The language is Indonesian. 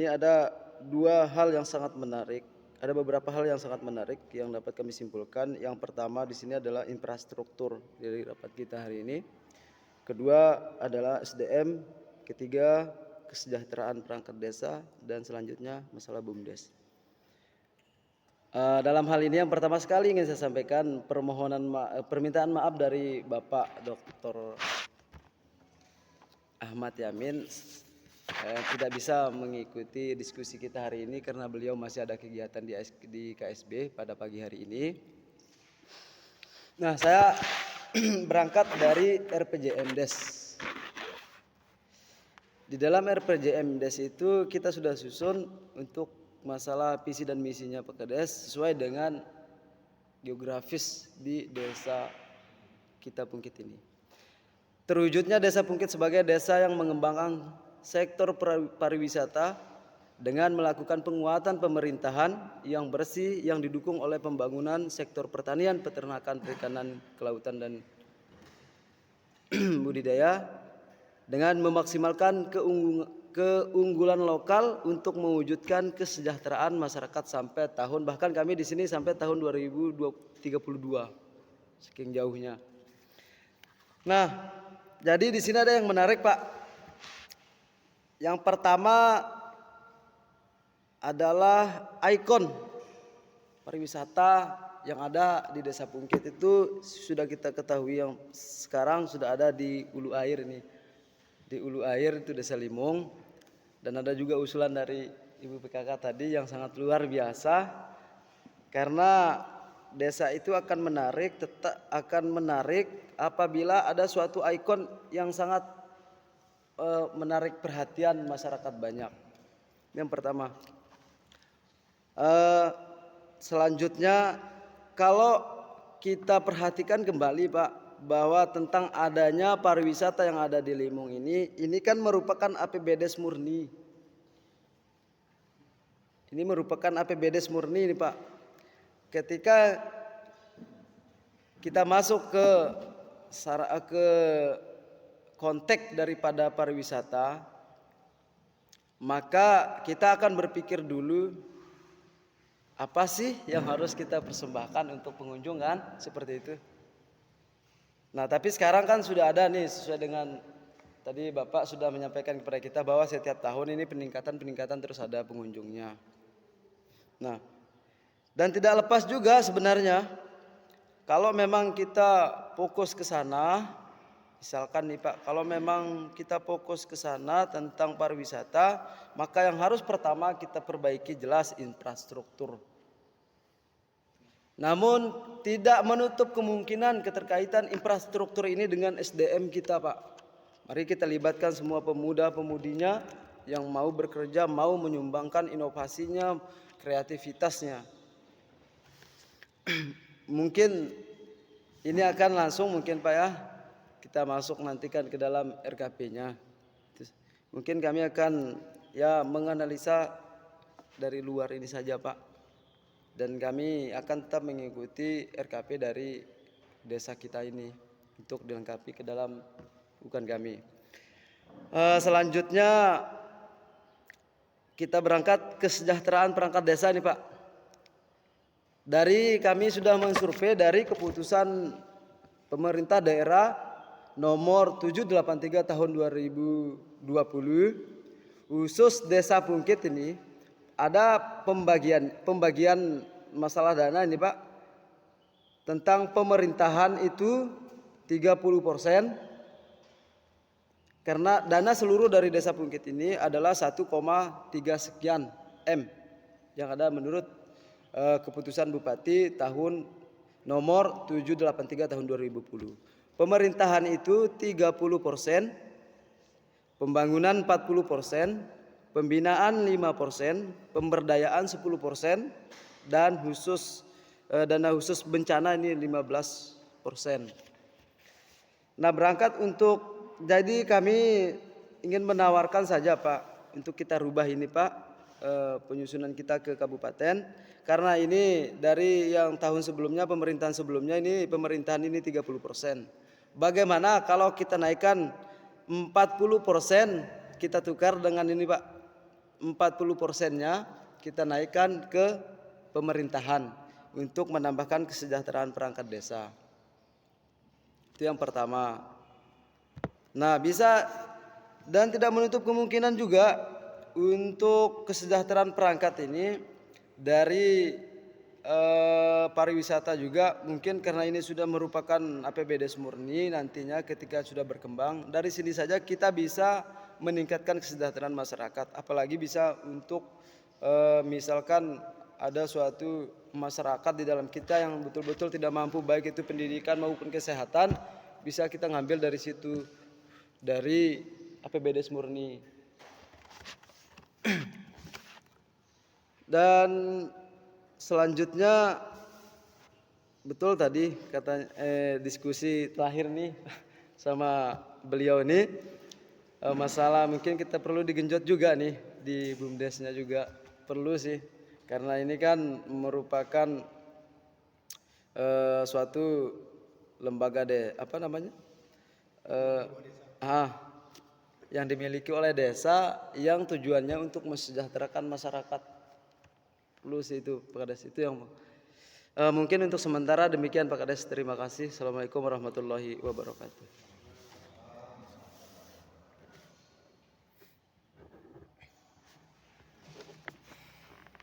Ini ada dua hal yang sangat menarik. Ada beberapa hal yang sangat menarik yang dapat kami simpulkan. Yang pertama di sini adalah infrastruktur dari rapat kita hari ini. Kedua adalah SDM. Ketiga, kesejahteraan perangkat desa. Dan selanjutnya masalah BUMDes. Dalam hal ini yang pertama sekali ingin saya sampaikan permintaan maaf dari Bapak Dr. Ahmad Yamin tidak bisa mengikuti diskusi kita hari ini karena beliau masih ada kegiatan di KSB pada pagi hari ini. Nah, saya berangkat dari RPJMdes. Di dalam RPJMdes itu kita sudah susun untuk masalah visi dan misinya PKDes sesuai dengan geografis di desa kita Pungkit ini. Terwujudnya Desa Pungkit sebagai desa yang mengembangkan sektor pariwisata dengan melakukan penguatan pemerintahan yang bersih yang didukung oleh pembangunan sektor pertanian, peternakan, perikanan, kelautan dan budidaya dengan memaksimalkan keunggulan lokal untuk mewujudkan kesejahteraan masyarakat sampai tahun, bahkan kami di sini sampai tahun 2032, saking jauhnya. Nah, jadi di sini ada yang menarik, Pak. Yang pertama adalah ikon pariwisata yang ada di Desa Pungkit itu sudah kita ketahui yang sekarang sudah ada di Ulu Air ini. Di Ulu Air itu Desa Limung, dan ada juga usulan dari Ibu PKK tadi yang sangat luar biasa karena desa itu akan menarik apabila ada suatu ikon yang sangat menarik perhatian masyarakat banyak. Yang pertama. Selanjutnya kalau kita perhatikan kembali, Pak, bahwa tentang adanya pariwisata yang ada di Limung ini kan merupakan APBDes murni. Ini merupakan APBDes murni ini, Pak. Ketika kita masuk ke konteks daripada pariwisata, maka kita akan berpikir dulu apa sih yang harus kita persembahkan untuk pengunjung, kan? Seperti itu. Nah, tapi sekarang kan sudah ada nih sesuai dengan tadi Bapak sudah menyampaikan kepada kita bahwa setiap tahun ini peningkatan terus ada pengunjungnya. Nah, dan tidak lepas juga sebenarnya kalau memang kita fokus ke sana, misalkan nih, Pak, kalau memang kita fokus ke sana tentang pariwisata, maka yang harus pertama kita perbaiki jelas infrastruktur. Namun tidak menutup kemungkinan keterkaitan infrastruktur ini dengan SDM kita, Pak. Mari kita libatkan semua pemuda-pemudinya yang mau bekerja, mau menyumbangkan inovasinya, kreativitasnya. Mungkin ini akan langsung mungkin, Pak, ya, kita masuk nantikan ke dalam RKP-nya. Mungkin kami akan menganalisa dari luar ini saja, Pak. Dan kami akan tetap mengikuti RKP dari desa kita ini untuk dilengkapi ke dalam bukan kami. Selanjutnya kita berangkat kesejahteraan perangkat desa ini, Pak. Dari kami sudah mensurvei dari keputusan pemerintah daerah nomor 783 tahun 2020 khusus Desa Pungkit ini ada pembagian masalah dana ini, Pak. Tentang pemerintahan itu 30%, karena dana seluruh dari Desa Pungkit ini adalah 1,3 sekian M yang ada menurut keputusan Bupati tahun nomor 783 tahun 2010. Pemerintahan itu 30%, pembangunan 40%, pembinaan 5%, pemberdayaan 10%, dan dana khusus bencana ini 15%. Nah, berangkat jadi kami ingin menawarkan saja, Pak, untuk kita rubah ini, Pak, penyusunan kita ke kabupaten, karena ini dari yang tahun sebelumnya, pemerintahan sebelumnya ini pemerintahan ini 30%. Bagaimana kalau kita naikkan 40%, kita tukar dengan ini, Pak, 40%-nya kita naikkan ke pemerintahan untuk menambahkan kesejahteraan perangkat desa. Itu yang pertama. Nah, bisa dan tidak menutup kemungkinan juga untuk kesejahteraan perangkat ini dari pariwisata juga, mungkin karena ini sudah merupakan APBDes murni, nantinya ketika sudah berkembang dari sini saja kita bisa meningkatkan kesejahteraan masyarakat, apalagi bisa untuk misalkan ada suatu masyarakat di dalam kita yang betul-betul tidak mampu, baik itu pendidikan maupun kesehatan, bisa kita ngambil dari situ, dari APBDes murni. Dan selanjutnya, betul tadi kata diskusi terakhir nih sama beliau ini, masalah mungkin kita perlu digenjot juga nih di BUMDesnya juga perlu sih, karena ini kan merupakan suatu lembaga yang dimiliki oleh desa yang tujuannya untuk mensejahterakan masyarakat. Perlu sih itu Pak Kades, itu yang mungkin untuk sementara demikian Pak Kades. Terima kasih. Assalamualaikum warahmatullahi wabarakatuh.